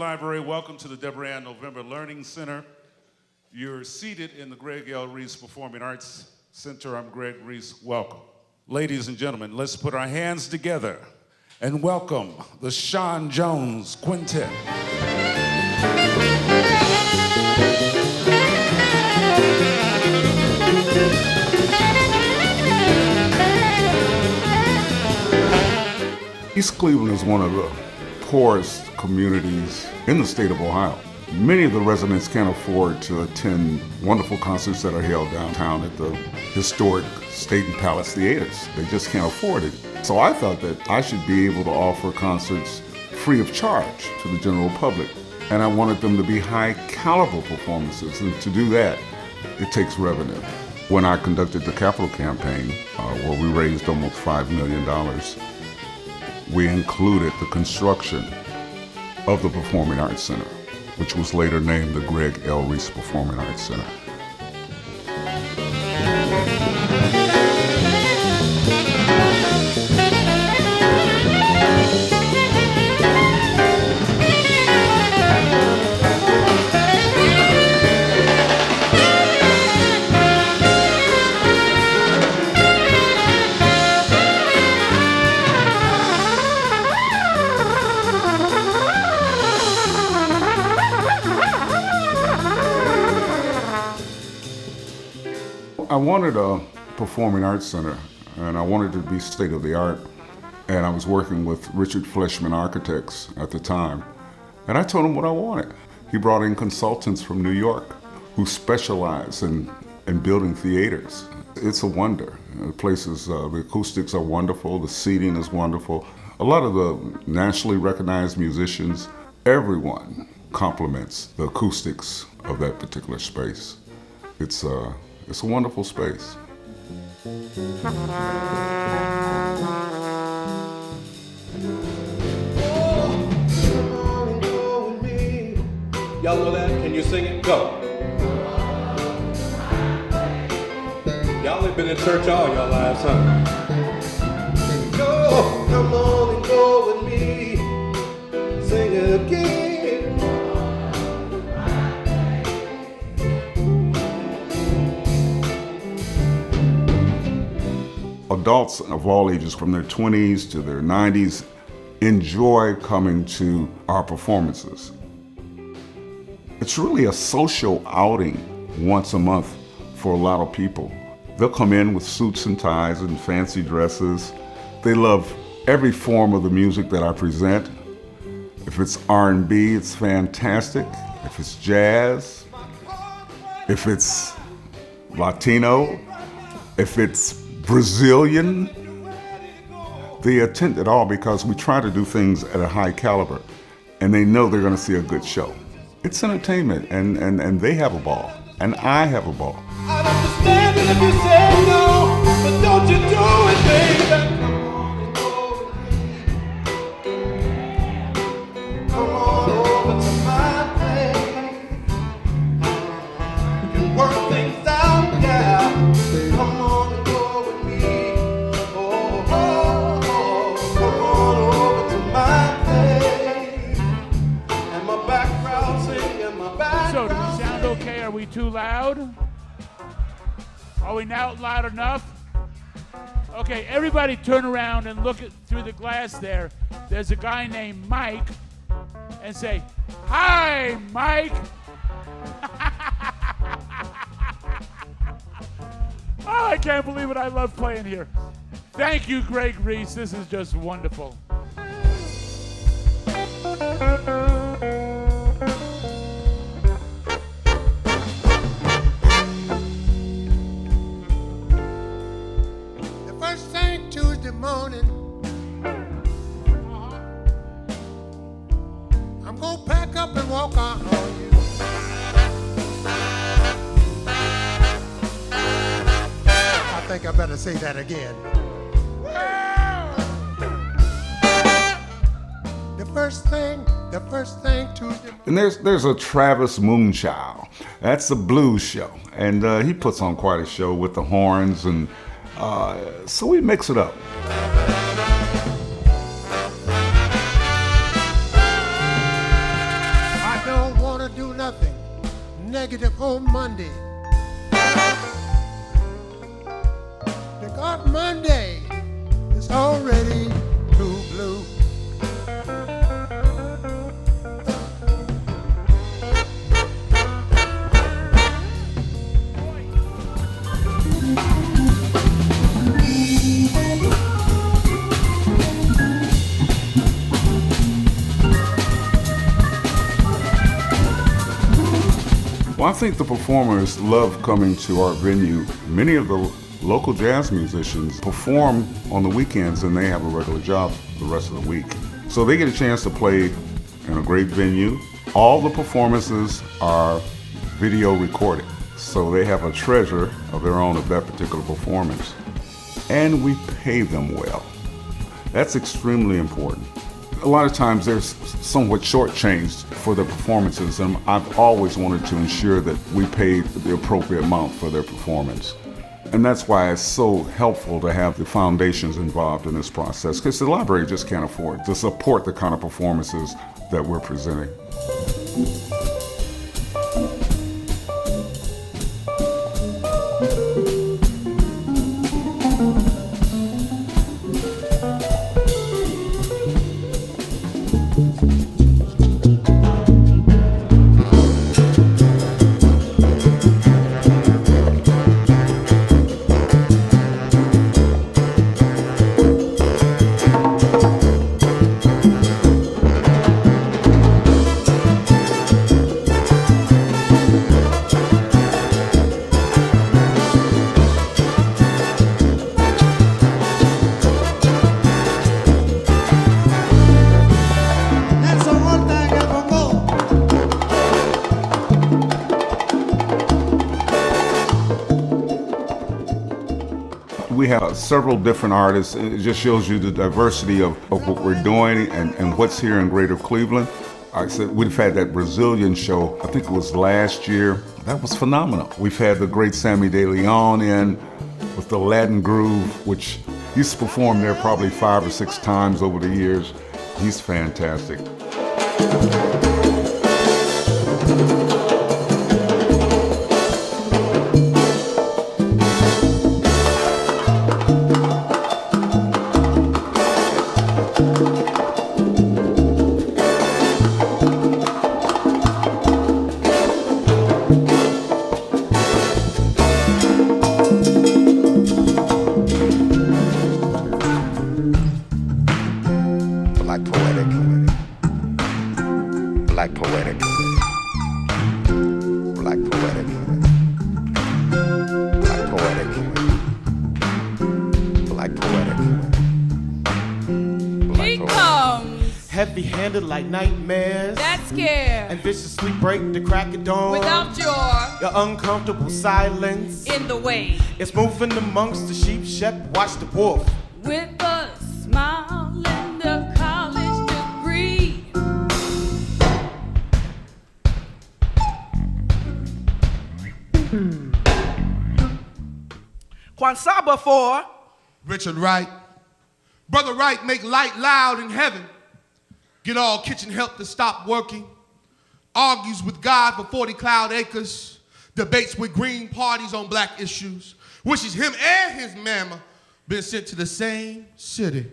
Library. Welcome to the Deborah Ann November Learning Center. You're seated in the Greg L. Reese Performing Arts Center. I'm Greg Reese. Welcome. Ladies and gentlemen, let's put our hands together and welcome the Sean Jones Quintet. East Cleveland is one of the poorest communities in the state of Ohio. Many of the residents can't afford to attend wonderful concerts that are held downtown at the historic State and Palace Theaters. They just can't afford it. So I thought that I should be able to offer concerts free of charge to the general public. And I wanted them to be high caliber performances. And to do that, it takes revenue. When I conducted the capital campaign, where we raised almost $5 million, we included the construction of the Performing Arts Center, which was later named the Greg L. Reese Performing Arts Center. I wanted a performing arts center, and I wanted it to be state-of-the-art, and I was working with Richard Fleshman Architects at the time, and I told him what I wanted. He brought in consultants from New York who specialize in building theaters. It's a wonder. The places, the acoustics are wonderful, the seating is wonderful. A lot of the nationally recognized musicians, everyone compliments the acoustics of that particular space. It's a wonderful space. Y'all know that? Can you sing it? Go. Y'all ain't been in church all y'all lives, huh? Go, come on and go with me. Sing it again. Adults of all ages, from their 20s to their 90s, enjoy coming to our performances. It's really a social outing once a month for a lot of people. They'll come in with suits and ties and fancy dresses. They love every form of the music that I present. If it's R&B, it's fantastic. If it's jazz, if it's Latino, if it's Brazilian, they attend it all because we try to do things at a high caliber, and they know they're going to see a good show. It's entertainment, and they have a ball, and I have a ball. I'd understand it if you said no, but don't you do it, baby. Come on over to my place. We can work things out, yeah. Come on and go with me. Oh, oh, oh. Come on over to my place. And my background singing, my background. So, do we sound okay? Are we too loud? Are we now loud enough? Okay, everybody turn around and look through the glass there. There's a guy named Mike, and say, "Hi, Mike." Oh, I can't believe it. I love playing here. Thank you, Greg Reese. This is just wonderful. The first thing Tuesday morning, I'm gonna pack up and walk out on you. I think I better say that again. The first thing Tuesday. And there's a Travis Moonchild. That's a blues show, and he puts on quite a show with the horns, and so we mix it up. on Monday. Because Monday is already too blue. Well, I think the performers love coming to our venue. Many of the local jazz musicians perform on the weekends and they have a regular job the rest of the week. So they get a chance to play in a great venue. All the performances are video recorded, so they have a treasure of their own of that particular performance. And we pay them well. That's extremely important. A lot of times they're somewhat shortchanged for their performances, and I've always wanted to ensure that we paid the appropriate amount for their performance. And that's why it's so helpful to have the foundations involved in this process, because the library just can't afford to support the kind of performances that we're presenting. We have several different artists. It just shows you the diversity of what we're doing and what's here in Greater Cleveland. Like I said, we've had that Brazilian show, I think it was last year. That was phenomenal. We've had the great Sammy De Leon in with the Latin groove, which he's performed there probably 5 or 6 times over the years. He's fantastic. Black Poetic. Black Poetic. Black Poetic. Black Poetic. He comes. Heavy-handed like nightmares. That scare. And viciously break the crack of dawn. Without your uncomfortable silence in the way. It's moving amongst the sheep. Shep, watch the wolf. With a smile and a college degree. Kwansaba for Richard Wright. Brother Wright make light loud in heaven. Get all kitchen help to stop working. Argues with God for 40 cloud acres. Debates with green parties on black issues. Wishes him and his mama been sent to the same city.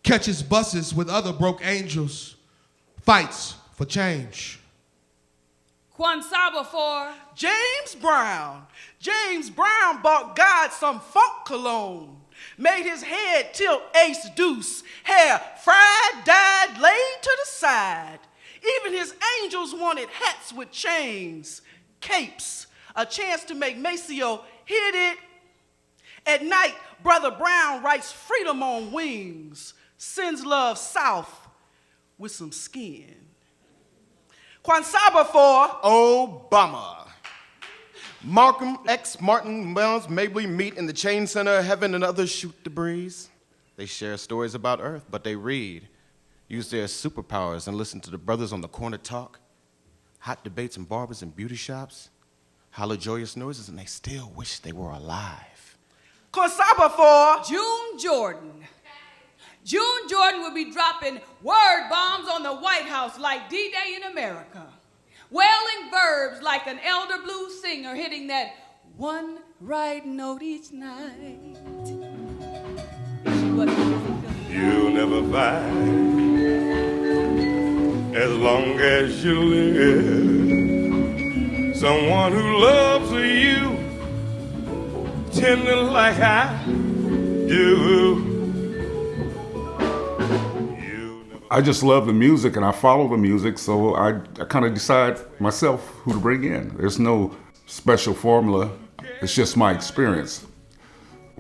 Catches buses with other broke angels. Fights for change. Kwansaba for James Brown. James Brown bought God some funk cologne. Made his head tilt ace deuce. Hair fried, dyed, laid to the side. Even his angels wanted hats with chains, capes, a chance to make Maceo hit it. At night, Brother Brown writes freedom on wings, sends love south with some skin. Kwansaba for Obama. Malcolm X, Martin Wells, Mabley meet in the Chain Center, Heaven and others shoot the breeze. They share stories about Earth, but they read, use their superpowers and listen to the brothers on the corner talk, hot debates in barbers and beauty shops, hollow joyous noises, and they still wish they were alive. Kwansaba for June Jordan. June Jordan will be dropping word bombs on the White House like D-Day in America. wailing verbs like an elder blues singer hitting that one right note each night. You'll never find, as long as you live, someone who loves you tender like I do. I just love the music and I follow the music, so I kind of decide myself who to bring in. There's no special formula, it's just my experience.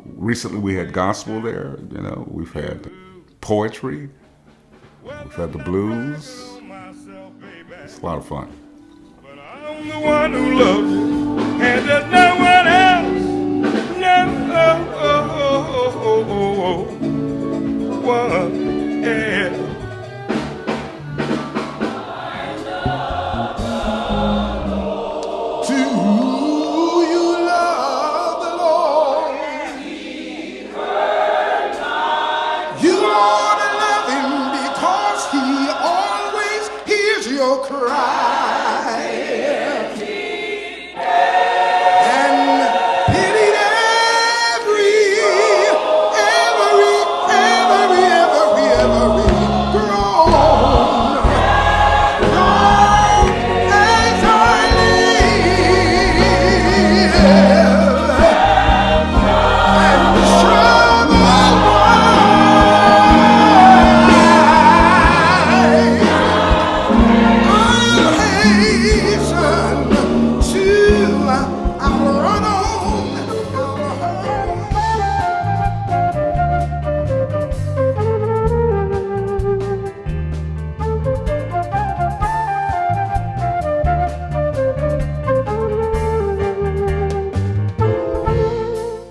Recently we had gospel there, we've had poetry, we've had the blues. It's a lot of fun. But I'm the one who loves you, and there's no one else. No one else.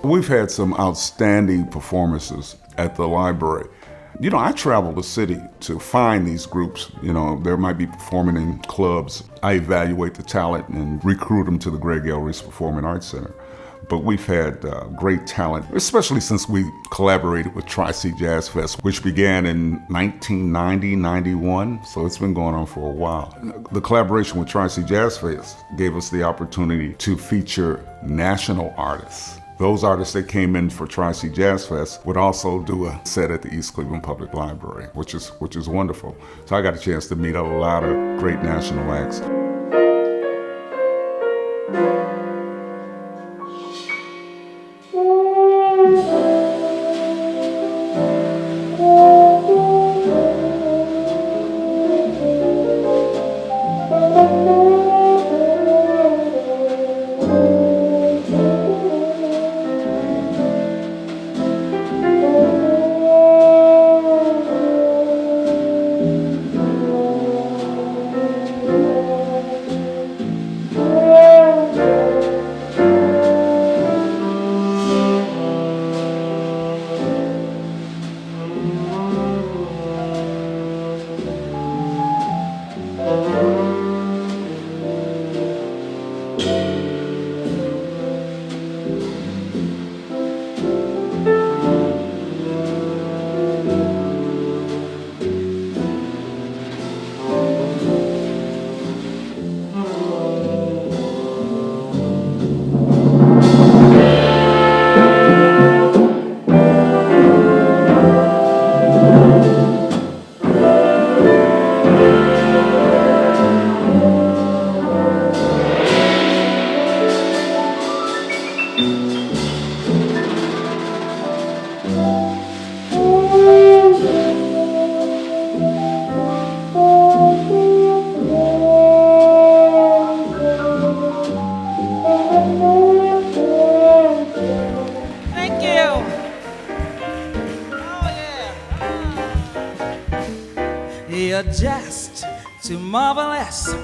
We've had some outstanding performances at the library. I travel the city to find these groups. There might be performing in clubs. I evaluate the talent and recruit them to the Greg L. Reese Performing Arts Center. But we've had great talent, especially since we collaborated with Tri-C Jazz Fest, which began in 1990-91, so it's been going on for a while. The collaboration with Tri-C Jazz Fest gave us the opportunity to feature national artists. Those artists that came in for Tri-C Jazz Fest would also do a set at the East Cleveland Public Library, which is wonderful. So I got a chance to meet a lot of great national acts. Just too marvelous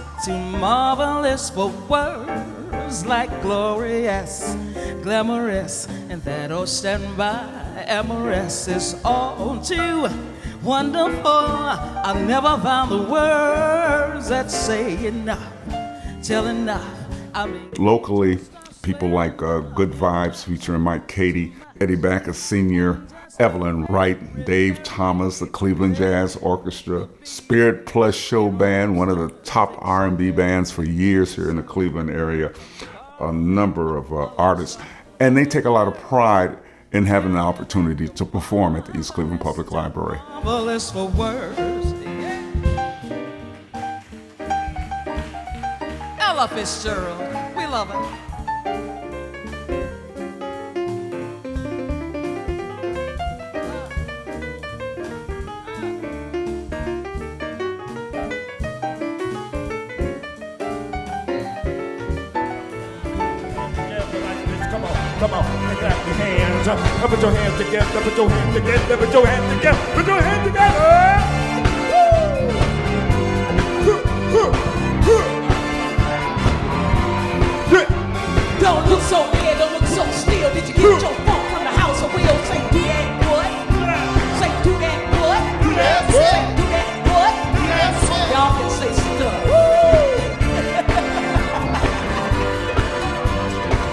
for words, like glorious, glamorous, and that old standby amorous is all too wonderful. I've never found the words that say enough, tell enough. Locally, people like Good Vibes featuring Cady, Eddie Backus Sr., Evelyn Wright, Dave Thomas, the Cleveland Jazz Orchestra, Spirit Plus Show Band, one of the top R&B bands for years here in the Cleveland area, a number of artists. And they take a lot of pride in having the opportunity to perform at the East Cleveland Public Library. Marvelous for words. Ella Fitzgerald, we love her. Come on, clap your hands. Put your hands together, put your hands together, put your hands together, put your hands together. Don't look so mad, don't look so still. Did you get your phone from the house of Will? Say, do that what? Say, do that what? Do that what? Say, do that what? Do that what? Y'all can say stuff.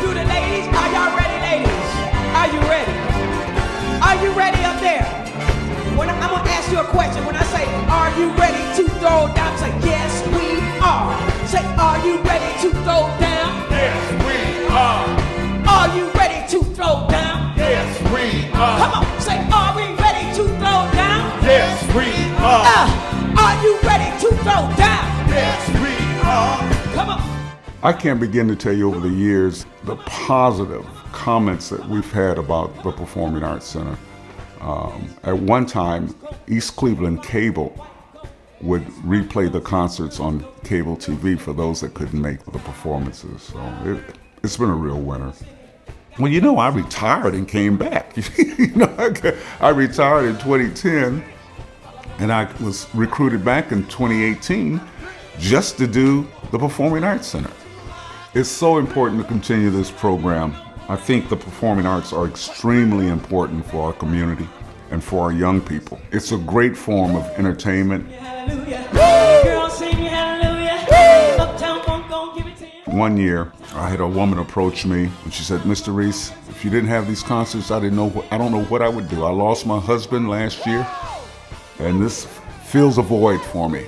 Do the ladies, are y'all ready, ladies? Are you ready? Are you ready up there? When I'm gonna ask you a question. When I say, are you ready to throw down? Say, yes, we are. Say, are you ready to throw down? Yes, we are. Are you ready to throw down? Yes, we are. Come on, say, are we ready to throw down? Yes, we are. Are you ready to throw down? Yes, we are. Come on. I can't begin to tell you over the years the positive comments that we've had about the Performing Arts Center. At one time, East Cleveland Cable would replay the concerts on cable TV for those that couldn't make the performances. So it's been a real winner. Well, you know, I retired and came back. I retired in 2010, and I was recruited back in 2018 just to do the Performing Arts Center. It's so important to continue this program. I think the performing arts are extremely important for our community and for our young people. It's a great form of entertainment. Hallelujah. Girl, sing hallelujah. Uptown Funk, gon' give it to you. One year, I had a woman approach me and she said, Mr. Reese, if you didn't have these concerts, I don't know what I would do. I lost my husband last year, and this fills a void for me.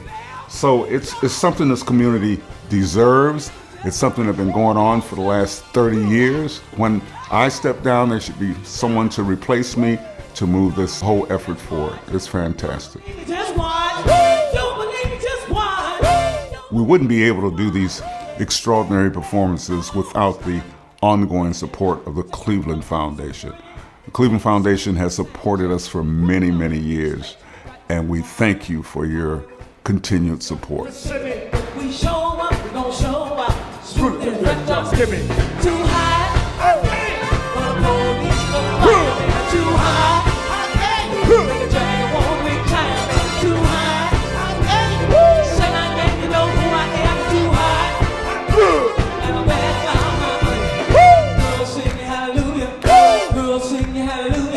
So it's something this community deserves. It's something that's been going on for the last 30 years. When I step down, there should be someone to replace me to move this whole effort forward. It's fantastic. Just watch. Don't believe me, just watch. We wouldn't be able to do these extraordinary performances without the ongoing support of the Cleveland Foundation. The Cleveland Foundation has supported us for many, many years, and we thank you for your continued support. We show up, we gon' show up. Smooth and red up. Give me. Too high. Too high. Make a dragon won't retire. Too high. Say my name, you know who I am. Too high. And I'm bad by my money. Girl, sing hallelujah. Girl, sing hallelujah.